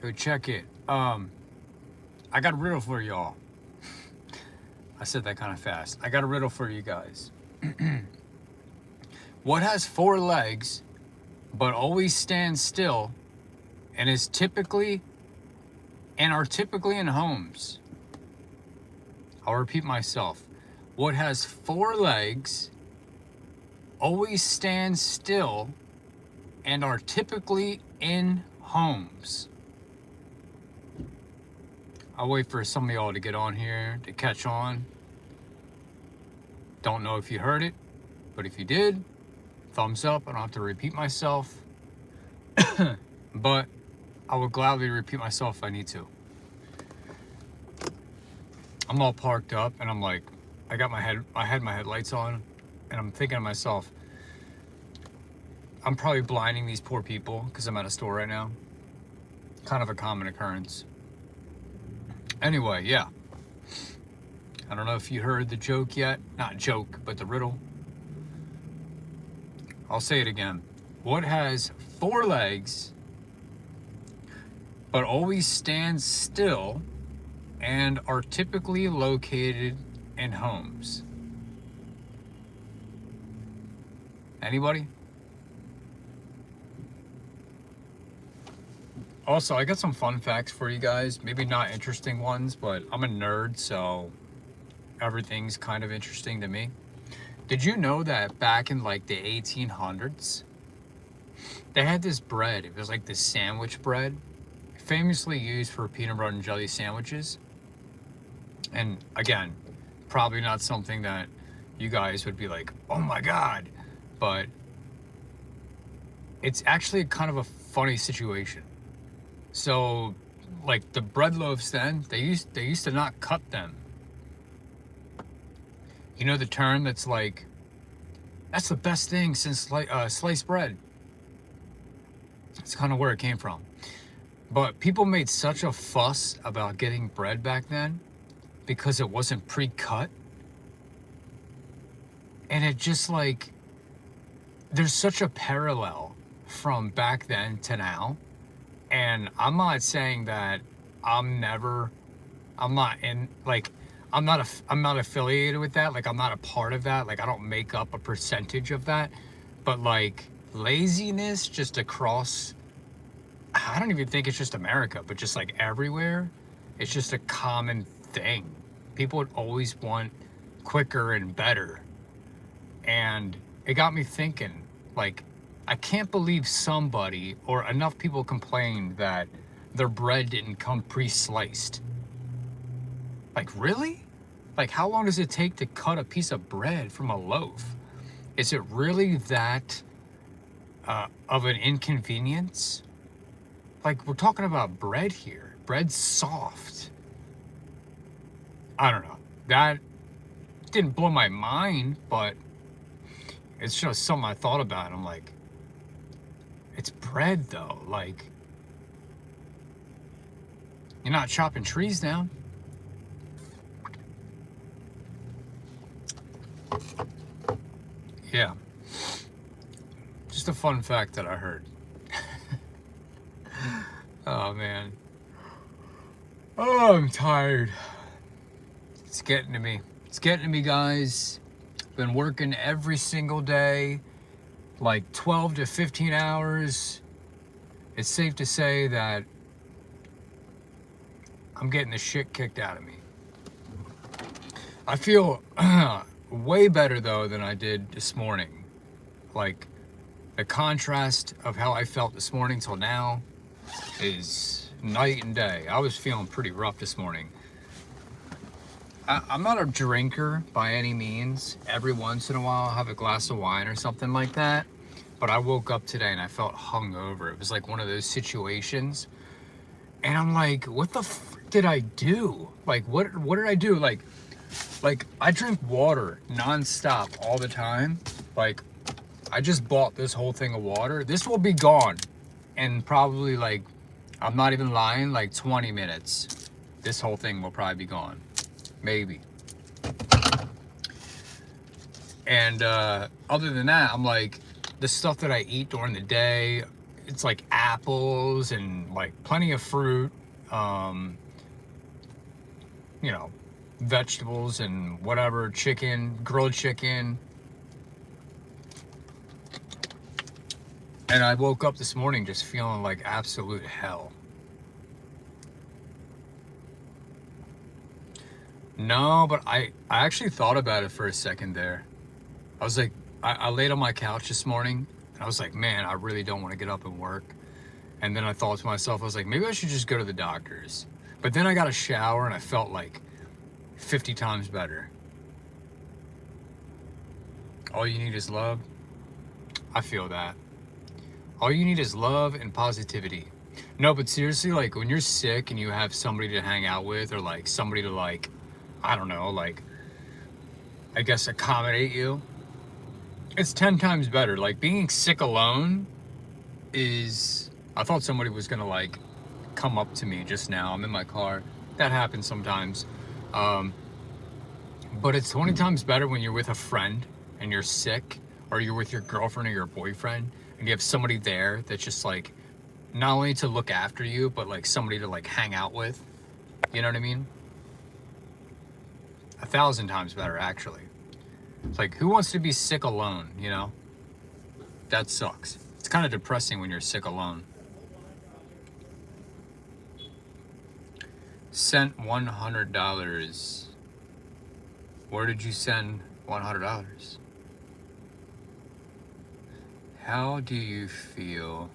Yo, check it. I got a riddle for y'all. I said that kind of fast. I got a riddle for you guys. What has four legs but always stands still and are typically in homes? I'll repeat myself. What has four legs, always stands still, and are typically in homes? I'll wait for some of y'all to get on here to catch on. Don't know if you heard it, but if you did, thumbs up. I don't have to repeat myself. But I will gladly repeat myself if I need to. I'm all parked up and I'm like, I had my headlights on and I'm thinking to myself, I'm probably blinding these poor people because I'm at a store right now. Kind of a common occurrence. Anyway, yeah. I don't know if you heard the joke yet. Not joke, but the riddle. I'll say it again. What has four legs, but always stands still, and are typically located in homes? Anybody? Also, I got some fun facts for you guys. Maybe not interesting ones, but I'm a nerd, so everything's kind of interesting to me. Did you know that back in like the 1800s, they had this bread? It was like this sandwich bread, famously used for peanut butter and jelly sandwiches. And again, probably not something that you guys would be like, oh my God, but it's actually kind of a funny situation. So, like the bread loaves then, they used to not cut them. You know the term that's like, that's the best thing since sliced bread. It's kind of where it came from. But people made such a fuss about getting bread back then because it wasn't pre-cut. And it just like, there's such a parallel from back then to now. And I'm not saying that I'm not affiliated with that. Like, I'm not a part of that. Like, I don't make up a percentage of that. But like laziness just across, I don't even think it's just America, but just like everywhere, it's just a common thing. People would always want quicker and better. And it got me thinking, like, I can't believe somebody or enough people complained that their bread didn't come pre-sliced. Like, really? Like, how long does it take to cut a piece of bread from a loaf? Is it really that of an inconvenience? Like, we're talking about bread here. Bread's soft. I don't know. That didn't blow my mind, but it's just something I thought about. I'm like, it's bread though. Like, you're not chopping trees down. Yeah. Just a fun fact that I heard. Oh man. Oh, I'm tired. It's getting to me. It's getting to me, guys. Been working every single day, like 12 to 15 hours. It's safe to say that I'm getting the shit kicked out of me. I feel way better though than I did this morning. Like, the contrast of how I felt this morning till now is night and day. I was feeling pretty rough this morning. I'm not a drinker by any means. Every once in a while I'll have a glass of wine or something like that. But I woke up today and I felt hungover. It was like one of those situations. And I'm like, what the f did I do? Like, what did I do? Like I drink water nonstop all the time. Like, I just bought this whole thing of water. This will be gone in probably, like, I'm not even lying, like 20 minutes. This whole thing will probably be gone. Maybe. And other than that, I'm like, the stuff that I eat during the day, it's like apples and like plenty of fruit, um, you know, vegetables and whatever, chicken, grilled chicken. And I woke up this morning just feeling like absolute hell. No, but I actually thought about it for a second there. I was like, I laid on my couch this morning and I was like, man, I really don't want to get up and work. And then I thought to myself, I was like, maybe I should just go to the doctor's. But then I got a shower and I felt like 50 times better. All you need is love. I feel that. All you need is love and positivity. No, but seriously, like when you're sick and you have somebody to hang out with or like somebody to like, I don't know, like, I guess accommodate you, it's 10 times better. Like being sick alone is, I thought somebody was gonna like come up to me just now. I'm in my car. That happens sometimes. But it's 20 times better when you're with a friend and you're sick, or you're with your girlfriend or your boyfriend and you have somebody there that's just like, not only to look after you, but like somebody to like hang out with. You know what I mean? 1,000 times better, actually. It's like, who wants to be sick alone, you know? That sucks. It's kind of depressing when you're sick alone. Sent $100. Where did you send $100? How do you feel?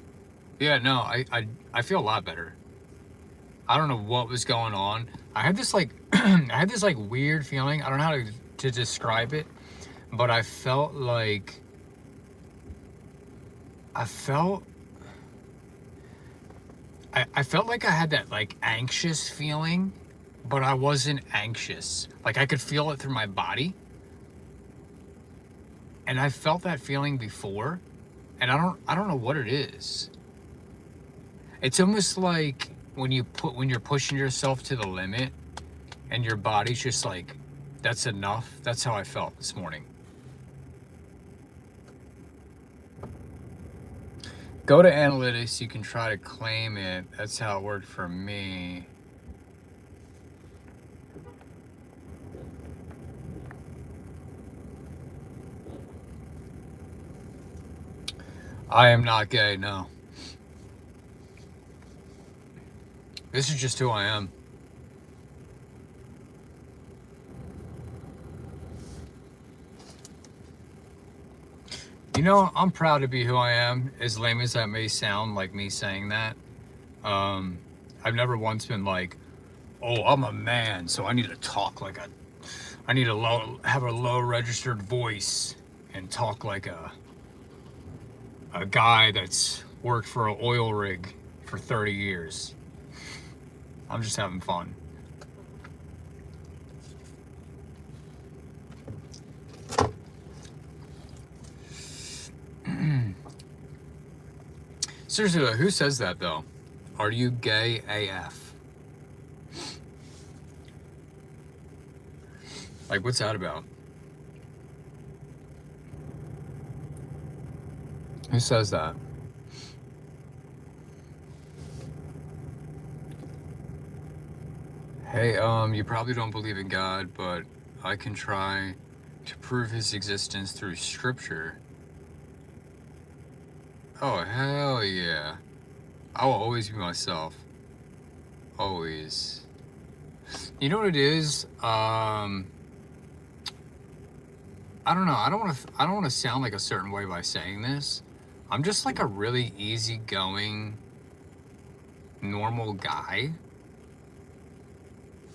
Yeah, no, I feel a lot better. I don't know what was going on. I had this like I had this like weird feeling. I don't know how to describe it, but I felt like I felt like I had that like anxious feeling, but I wasn't anxious. Like I could feel it through my body. And I felt that feeling before, and I don't know what it is. It's almost like when you're pushing yourself to the limit and your body's just like, that's enough. That's how I felt this morning. Go to analytics, you can try to claim it. That's how it worked for me. I am not gay, no. This is just who I am. You know, I'm proud to be who I am, as lame as that may sound, like me saying that. I've never once been like, oh, I'm a man, so I need to talk like I need to have a low registered voice and talk like a guy that's worked for an oil rig for 30 years. I'm just having fun. Seriously though, who says that though? Are you gay AF? Like, what's that about? Who says that? Hey, you probably don't believe in God, but I can try to prove his existence through scripture. Oh, hell yeah. I will always be myself. Always. You know what it is? I don't know. I don't want to sound like a certain way by saying this. I'm just like a really easygoing, normal guy.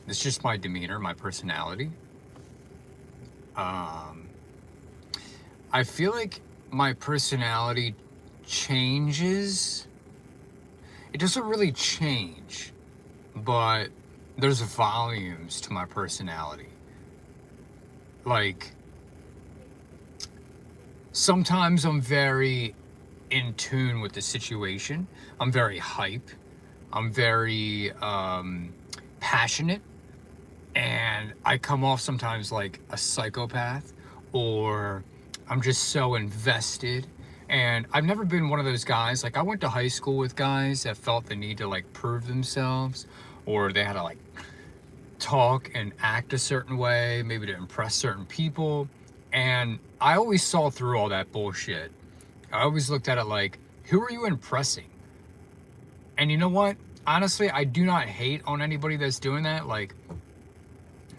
It's just my demeanor, my personality. I feel like my personality changes. It doesn't really change, but there's volumes to my personality. Like, sometimes I'm very in tune with the situation. I'm very hype. I'm very passionate. And I come off sometimes like a psychopath, or I'm just so invested And I've never been one of those guys. Like, I went to high school with guys that felt the need to like prove themselves, or they had to like talk and act a certain way, maybe to impress certain people. And I always saw through all that bullshit. I always looked at it like, who are you impressing? And you know what? Honestly, I do not hate on anybody that's doing that. Like,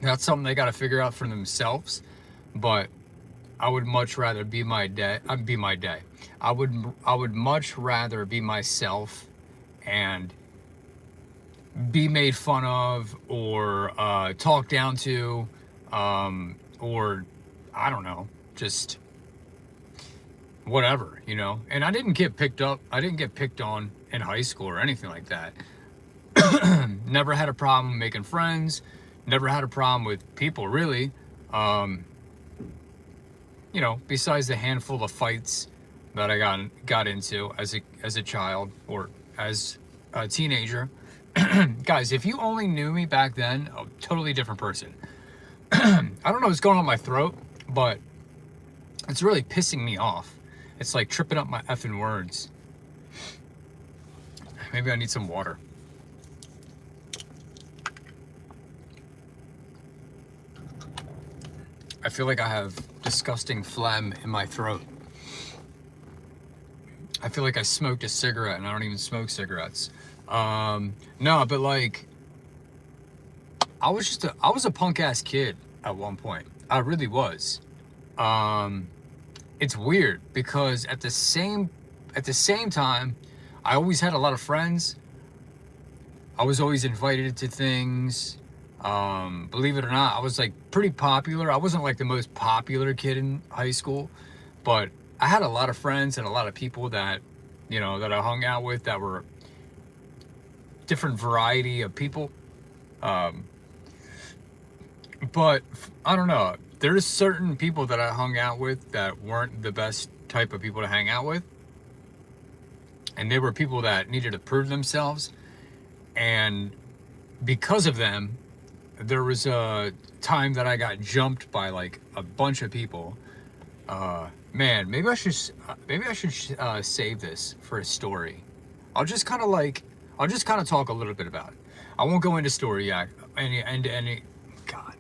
that's something they got to figure out for themselves. But I would much rather be my day. Be my day. I would much rather be myself and be made fun of, or talked down to, or I don't know, just whatever, you know. And I didn't get picked on in high school or anything like that. Never had a problem making friends, never had a problem with people, really. You know, besides the handful of fights that I got into as a child, or as a teenager. Guys, if you only knew me back then, a totally different person. I don't know what's going on in my throat, but it's really pissing me off. It's like tripping up my effing words. Maybe I need some water. I feel like I have disgusting phlegm in my throat. I feel like I smoked a cigarette, and I don't even smoke cigarettes. No, but like, I was a punk ass kid at one point. I really was. It's weird because at the same time, I always had a lot of friends. I was always invited to things. Believe it or not, I was like pretty popular. I wasn't like the most popular kid in high school, but I had a lot of friends and a lot of people that, you know, that I hung out with that were different variety of people. But I don't know. There's certain people that I hung out with that weren't the best type of people to hang out with. And they were people that needed to prove themselves. And because of them, there was a time that I got jumped by like a bunch of people. Man, maybe I should save this for a story. I'll just kind of talk a little bit about it. I won't go into story yet. God.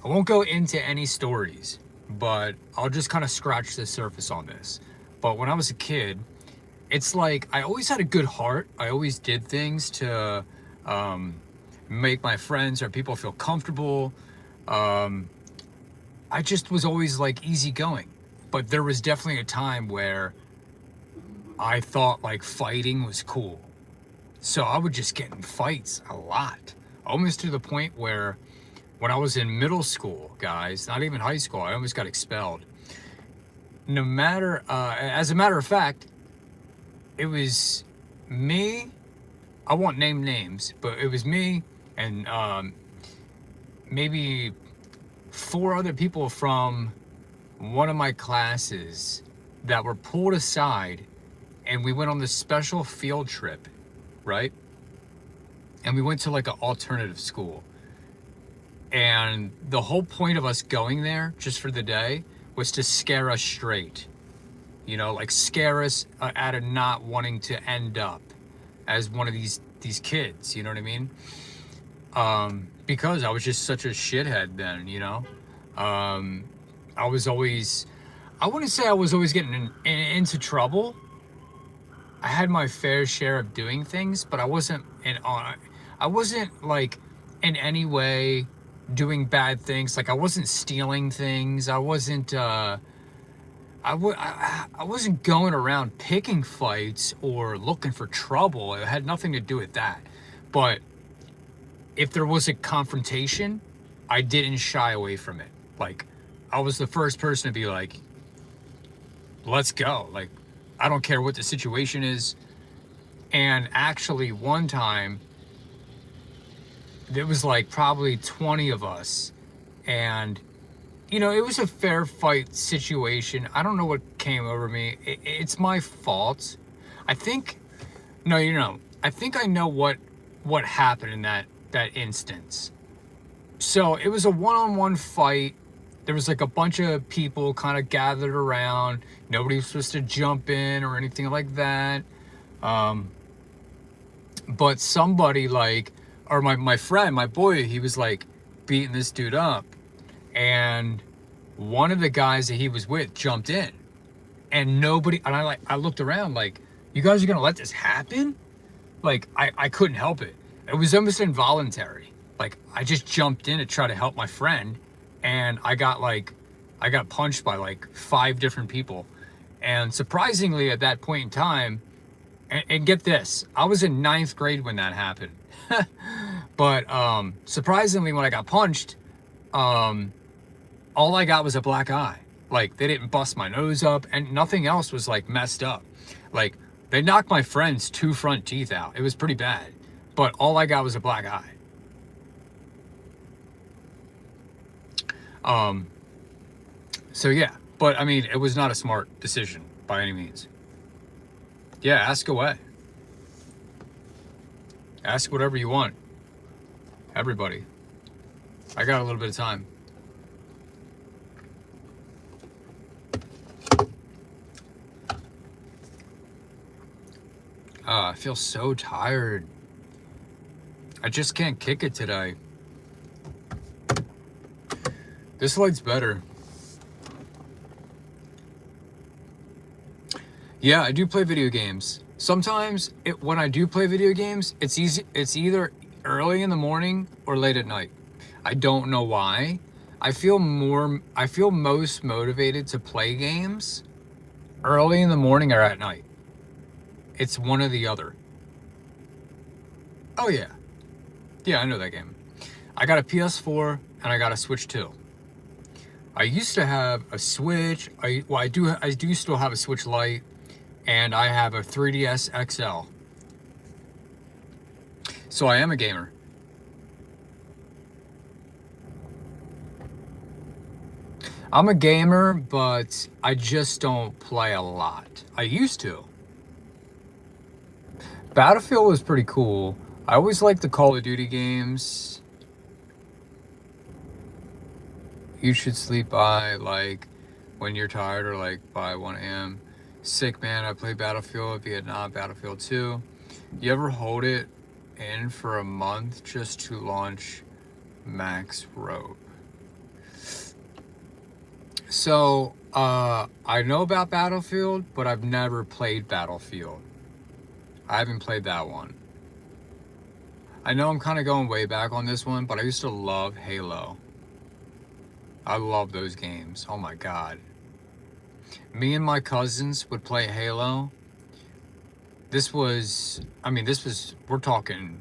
I won't go into any stories, but I'll just kind of scratch the surface on this. But when I was a kid, it's like I always had a good heart. I always did things to make my friends or people feel comfortable. I just was always like easygoing. But there was definitely a time where I thought like fighting was cool. So I would just get in fights a lot. Almost to the point where when I was in middle school, guys, not even high school, I almost got expelled. As a matter of fact, it was me, I won't name names, but it was me and maybe 4 other people from one of my classes that were pulled aside, and we went on this special field trip, right? And we went to like an alternative school. And the whole point of us going there just for the day was to scare us straight. You know, like scare us out of not wanting to end up as one of these kids, you know what I mean? Because I was just such a shithead then, you know? I was always, I wouldn't say I was always getting into trouble. I had my fair share of doing things, but I wasn't like in any way doing bad things. Like I wasn't stealing things. I wasn't going around picking fights or looking for trouble. It had nothing to do with that. But if there was a confrontation, I didn't shy away from it. Like I was the first person to be like, let's go. Like, I don't care what the situation is. And actually one time there was like probably 20 of us, and you know, it was a fair fight situation. I don't know what came over me. It's my fault. I think I know what happened in that instance. So it was a one-on-one fight, there was like a bunch of people kind of gathered around. Nobody was supposed to jump in or anything like that. But somebody like, or my friend, my boy, he was like beating this dude up. And one of the guys that he was with jumped in. And nobody, and I looked around like, you guys are gonna let this happen? Like, I couldn't help it. It was almost involuntary. Like, I just jumped in to try to help my friend. And I got punched by like 5 different people. And surprisingly, at that point in time, and get this, I was in 9th grade when that happened. But surprisingly, when I got punched, all I got was a black eye. Like, they didn't bust my nose up, and nothing else was like messed up. Like, they knocked my friend's 2 front teeth out. It was pretty bad, but all I got was a black eye. So yeah, but I mean, it was not a smart decision by any means. Yeah, ask away. Ask whatever you want. Everybody. I got a little bit of time. I feel so tired. I just can't kick it today. This light's better. Yeah, I do play video games. Sometimes when I do play video games, it's either early in the morning or late at night. I don't know why. I feel most motivated to play games early in the morning or at night. It's one or the other. Oh yeah. Yeah, I know that game. I got a PS4 and I got a Switch 2. I used to have a Switch. I do still have a Switch Lite, and I have a 3DS XL. So I am a gamer. I'm a gamer, but I just don't play a lot. I used to. Battlefield was pretty cool. I always liked the Call of Duty games. You should sleep by like when you're tired or like by 1 a.m. Sick man, I played Battlefield, Vietnam, Battlefield 2. You ever hold it in for a month just to launch Max Robe? So, I know about Battlefield, but I've never played Battlefield. I haven't played that one. I know I'm kind of going way back on this one, but I used to love Halo. I love those games. Oh my God. Me and my cousins would play Halo. We're talking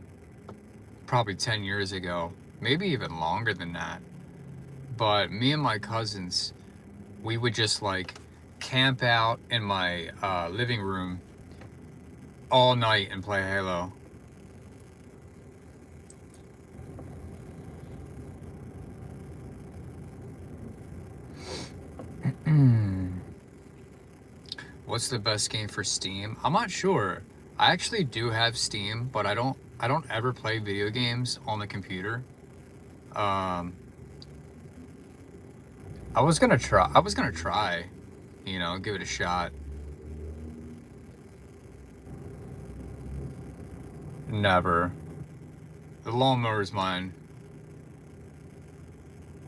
probably 10 years ago, maybe even longer than that. But me and my cousins, we would just like camp out in my living room all night and play Halo. What's the best game for Steam? I'm not sure. I actually do have Steam, but I don't ever play video games on the computer. I was gonna try, give it a shot. Never. The lawnmower's mine.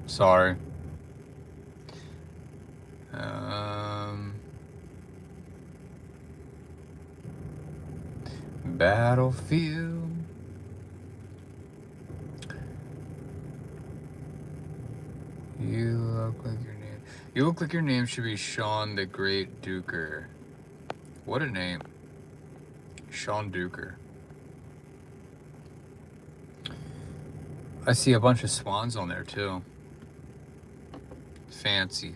Sorry. Battlefield. You look like your name should be Sean the Great Duker. What a name. Sean Duker. I see a bunch of swans on there too. Fancy.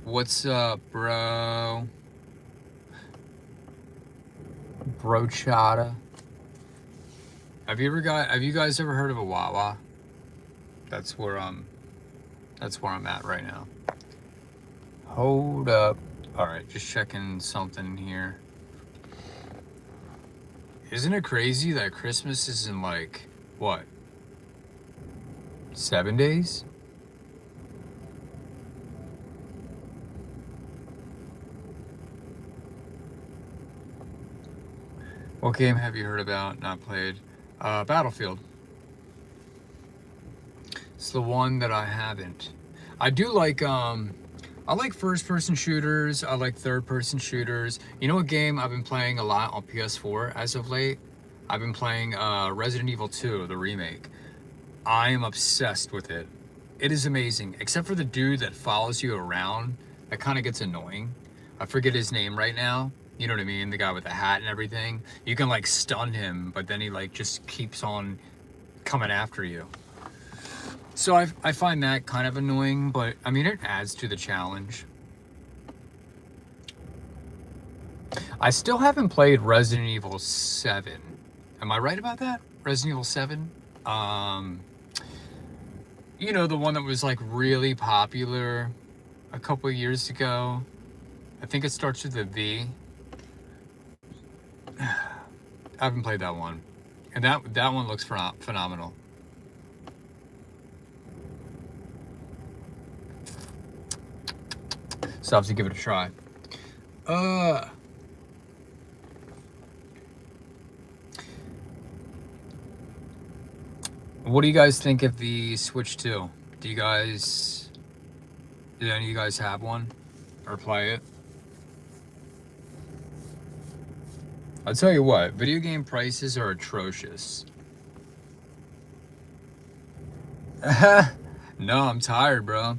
What's up, bro? Brochata. Have you guys ever heard of a Wawa? That's where I'm at right now. Hold up. Alright, just checking something here. Isn't it crazy that Christmas is in like, what? 7 days? What game have you heard about, not played? Battlefield. It's the one that I haven't. I do like, I like first-person shooters. I like third-person shooters. You know what game I've been playing a lot on PS4 as of late? I've been playing Resident Evil 2, the remake. I am obsessed with it. It is amazing, except for the dude that follows you around. That kind of gets annoying. I forget his name right now. You know what I mean? The guy with the hat and everything. You can like stun him, but then he like just keeps on coming after you. So I find that kind of annoying, but I mean, it adds to the challenge. I still haven't played Resident Evil 7. Am I right about that? Resident Evil 7? You know, the one that was like really popular a couple of years ago. I think it starts with a V. I haven't played that one. And that one looks phenomenal. So I have to give it a try. What do you guys think of the Switch 2? Did any of you guys have one or play it? I'll tell you what, video game prices are atrocious. No, I'm tired, bro.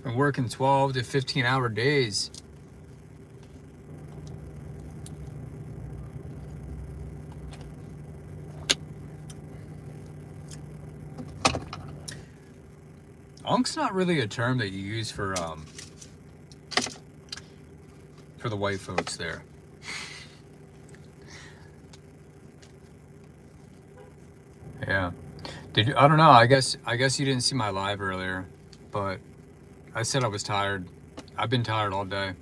Been working 12 to 15 hour days. Unk's not really a term that you use for the white folks there. Yeah. Did you? I don't know. I guess you didn't see my live earlier, but I said I was tired. I've been tired all day.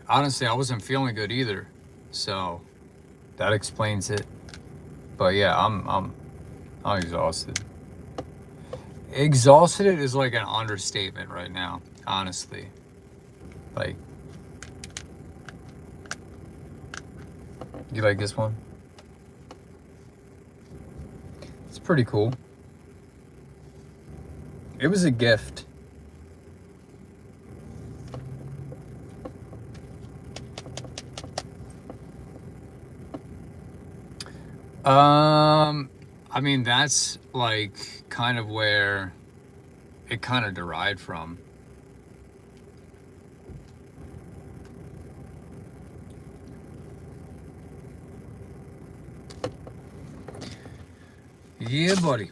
Honestly, I wasn't feeling good either, so that explains it. But yeah, I'm exhausted. Exhausted is like an understatement right now, honestly. Like, you like this one? It's pretty cool. It was a gift. I mean, that's like kind of where it kind of derived from. Yeah, buddy.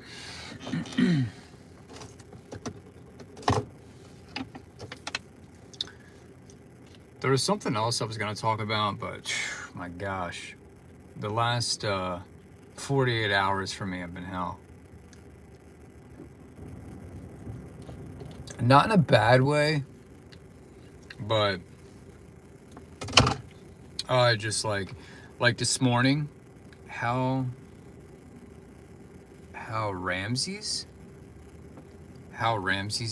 There was something else I was going to talk about, but my gosh, the last 48 hours for me have been hell. Not in a bad way, but just like this morning, how Ramses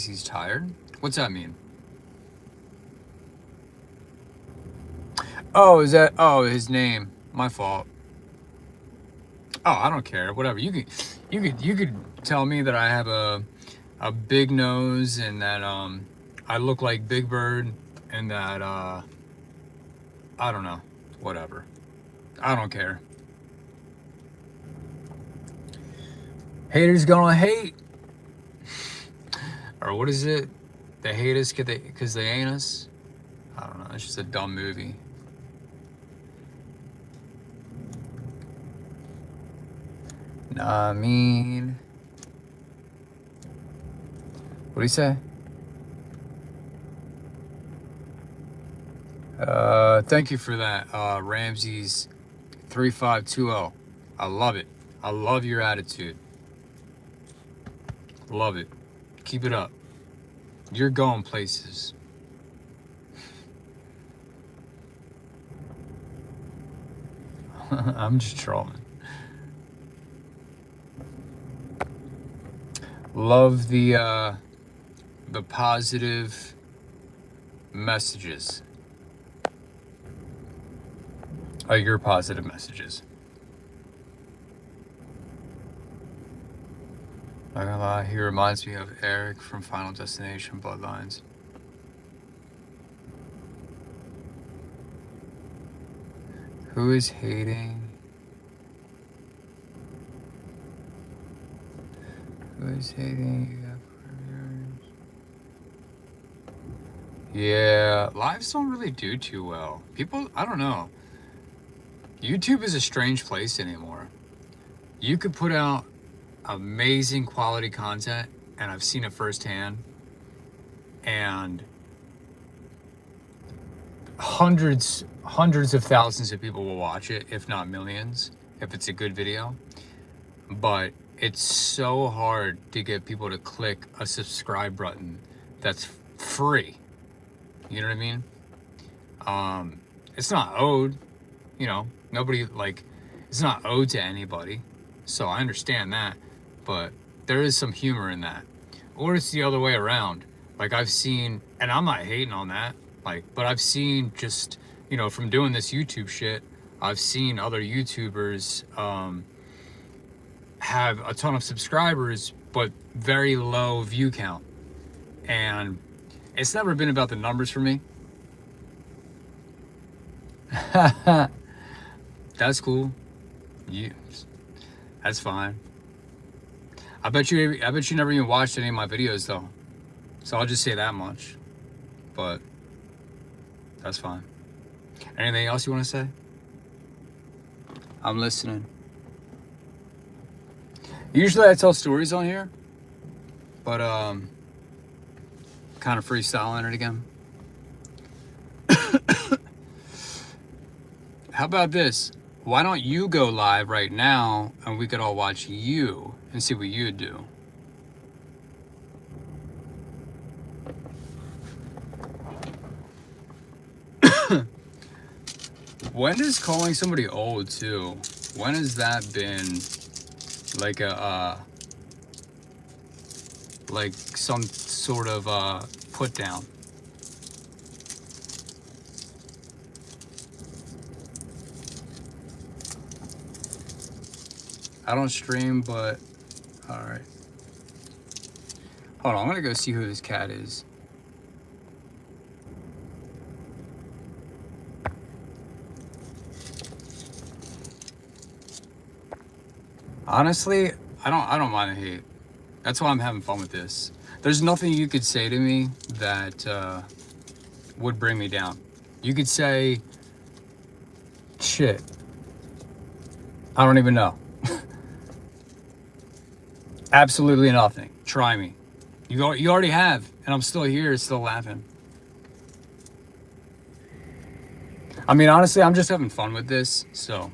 he's tired. What's that mean? Oh, is that his name? My fault. Oh, I don't care. Whatever. You could tell me that I have a big nose and that I look like Big Bird and that I don't know. Whatever. I don't care. Haters gonna hate. Or what is it? They hate us because they ain't us? I don't know. It's just a dumb movie. I mean, what do you say? Thank you for that, Ramses 3520. I love it. I love your attitude. Love it. Keep it up. You're going places. I'm just trolling. Love the positive messages. Your positive messages. Not gonna lie, he reminds me of Eric from Final Destination Bloodlines. Who is hating? Who is hating? Yeah, lives don't really do too well. People, I don't know. YouTube is a strange place anymore. You could put out amazing quality content, and I've seen it firsthand, and hundreds of thousands of people will watch it, if not millions, if it's a good video. But it's so hard to get people to click a subscribe button that's free. You know what I mean? It's not owed, you know, nobody, like, it's not owed to anybody. So I understand that, but there is some humor in that. Or it's the other way around. Like, I've seen, and I'm not hating on that, like, but I've seen just, you know, from doing this YouTube shit, I've seen other YouTubers have a ton of subscribers, but very low view count. And it's never been about the numbers for me. That's cool. That's fine. I bet you never even watched any of my videos though. So I'll just say that much. But that's fine. Anything else you want to say? I'm listening. Usually I tell stories on here, but kind of freestyling it again. How about this? Why don't you go live right now and we could all watch you and see what you do? When is calling somebody old too? When has that been like a like some sort of put down? I don't stream, but all right. Hold on, I'm gonna go see who this cat is. Honestly, I don't mind the hate. That's why I'm having fun with this. There's nothing you could say to me that would bring me down. You could say, shit, I don't even know. Absolutely nothing. Try me. You already have, and I'm still here, still laughing. I mean, honestly, I'm just having fun with this, so.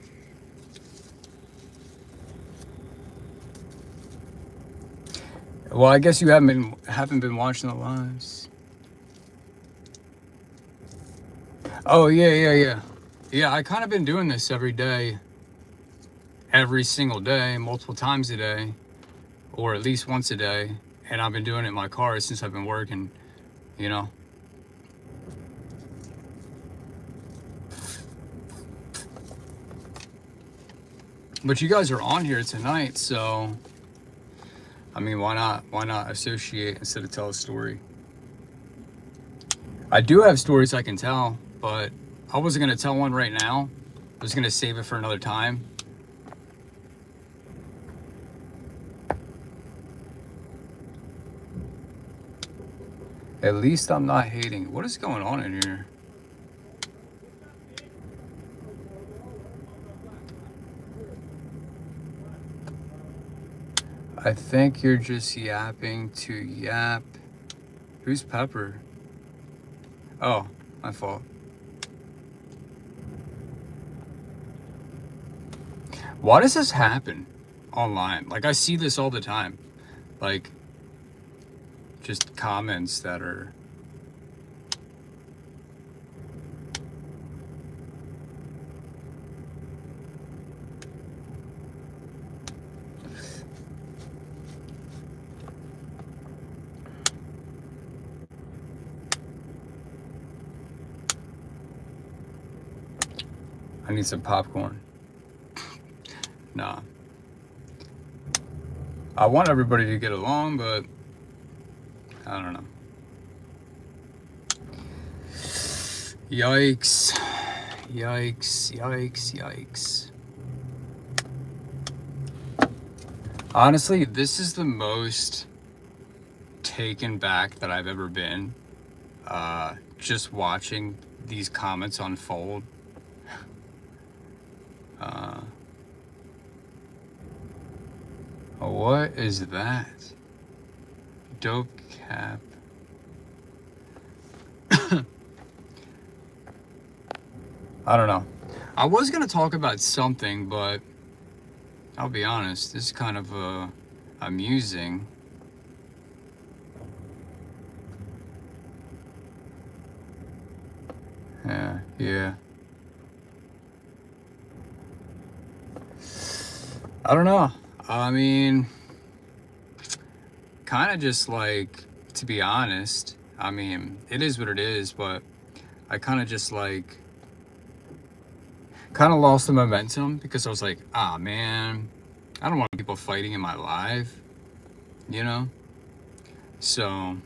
Well, I guess you haven't been watching the lives. Oh yeah. Yeah, I kind of been doing this every day, every single day, multiple times a day, or at least once a day, and I've been doing it in my car since I've been working, you know. But you guys are on here tonight, so I mean, why not associate instead of tell a story? I do have stories I can tell, but I wasn't gonna tell one right now. I was gonna save it for another time. At least I'm not hating. What is going on in here? I think you're just yapping to yap. Who's Pepper? Oh, my fault. Why does this happen online? Like, I see this all the time. Like, just comments that are... I need some popcorn. Nah. I want everybody to get along, but I don't know. Yikes. Yikes, yikes, yikes. Honestly, this is the most taken back that I've ever been. Just watching these comments unfold. What is that? Dope cap. I don't know. I was gonna talk about something, but I'll be honest, this is kind of amusing. Yeah. I don't know. I mean, kind of just like, to be honest, I mean, it is what it is, but I kind of just like, kind of lost the momentum because I was like, ah, man, I don't want people fighting in my life, you know? So,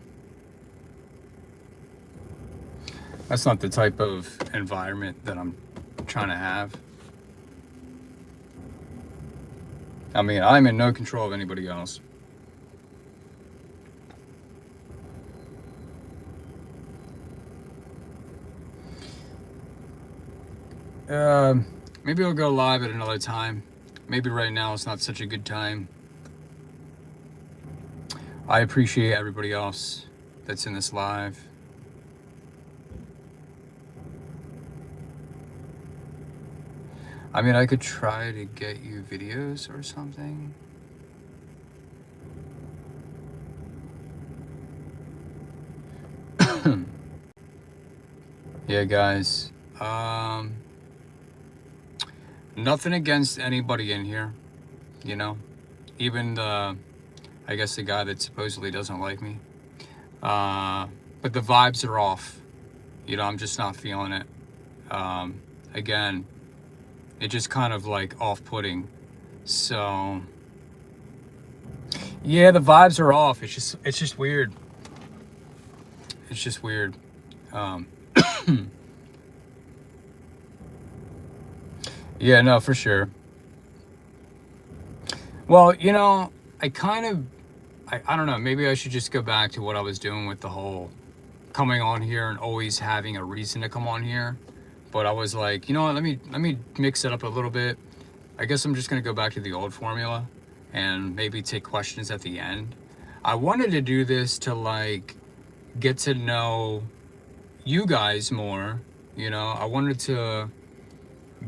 that's not the type of environment that I'm trying to have. I mean, I'm in no control of anybody else. Maybe I'll go live at another time. Maybe right now it's not such a good time. I appreciate everybody else that's in this live. I mean, I could try to get you videos or something. Yeah, guys. Nothing against anybody in here, you know? Even I guess the guy that supposedly doesn't like me. But the vibes are off. You know, I'm just not feeling it. Again, it just kind of like off-putting. So yeah, the vibes are off. It's just weird. It's just weird. Yeah, no, for sure. Well, you know, I don't know, maybe I should just go back to what I was doing with the whole coming on here and always having a reason to come on here. But I was like, you know what, let me mix it up a little bit. I guess I'm just gonna go back to the old formula and maybe take questions at the end. I wanted to do this to like get to know you guys more, you know. I wanted to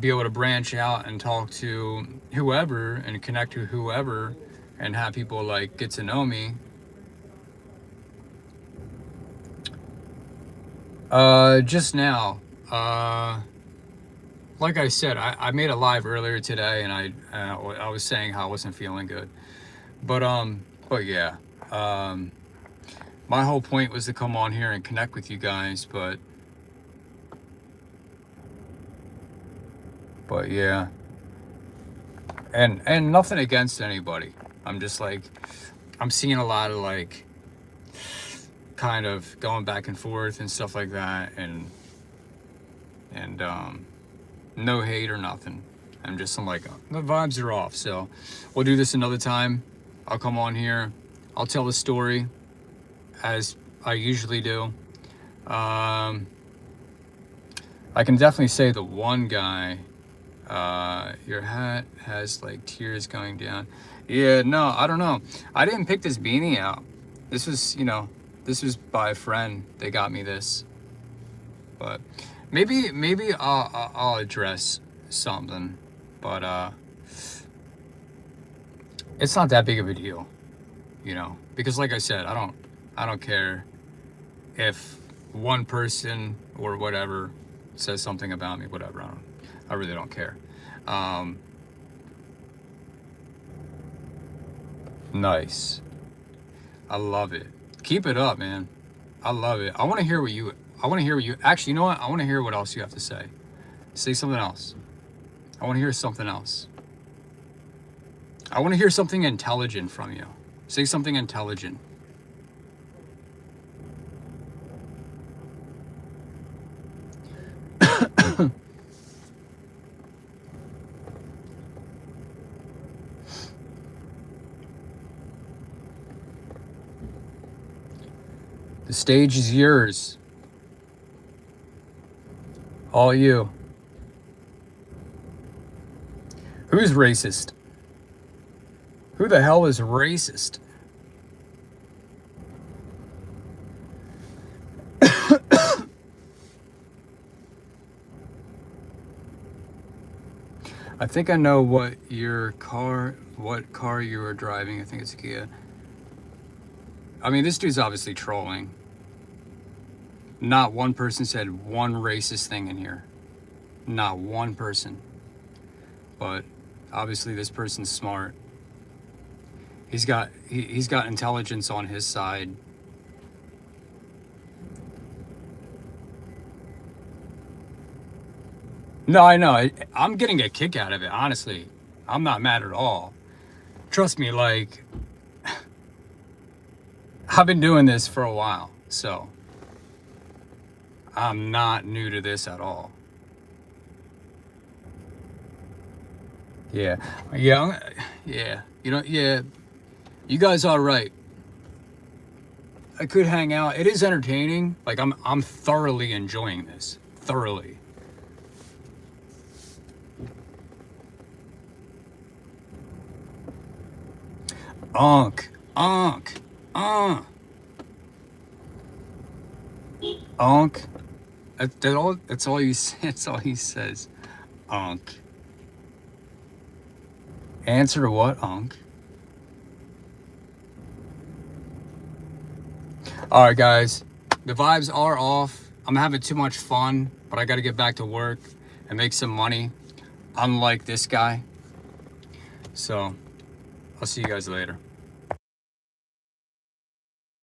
be able to branch out and talk to whoever and connect to whoever and have people like get to know me. Just now, like I said, I made a live earlier today and I was saying how I wasn't feeling good, but yeah, my whole point was to come on here and connect with you guys, but yeah, and nothing against anybody. I'm just like, I'm seeing a lot of like kind of going back and forth and stuff like that, and no hate or nothing. I'm like, the vibes are off. So we'll do this another time. I'll come on here, I'll tell the story as I usually do. I can definitely say the one guy, your hat has like tears going down. Yeah, no, I don't know. I didn't pick this beanie out. This was, you know, this was by a friend. They got me this. But maybe I'll address something. But it's not that big of a deal, you know, because like I said, I don't care if one person or whatever says something about me, whatever. I really don't care. Nice. I love it. Keep it up, man. I love it. I want to hear what you actually, you know what? I want to hear what else you have to say. Say something else. I want to hear something else. I want to hear something intelligent from you. Say something intelligent. The stage is yours. All you. Who's racist? Who the hell is racist? I think I know what car you were driving. I think it's a Kia. I mean, this dude's obviously trolling. Not one person said one racist thing in here. Not one person. But obviously this person's smart. He's got intelligence on his side. No, I know. I'm getting a kick out of it, honestly. I'm not mad at all. Trust me, like, I've been doing this for a while, so I'm not new to this at all. Yeah. Yeah. Yeah. You guys are right. I could hang out. It is entertaining. Like, I'm thoroughly enjoying this. Thoroughly. Onk. Onk. Onk. That's all he says. Onk. Answer to what, Onk? All right, guys. The vibes are off. I'm having too much fun, but I got to get back to work and make some money, unlike this guy. So, I'll see you guys later.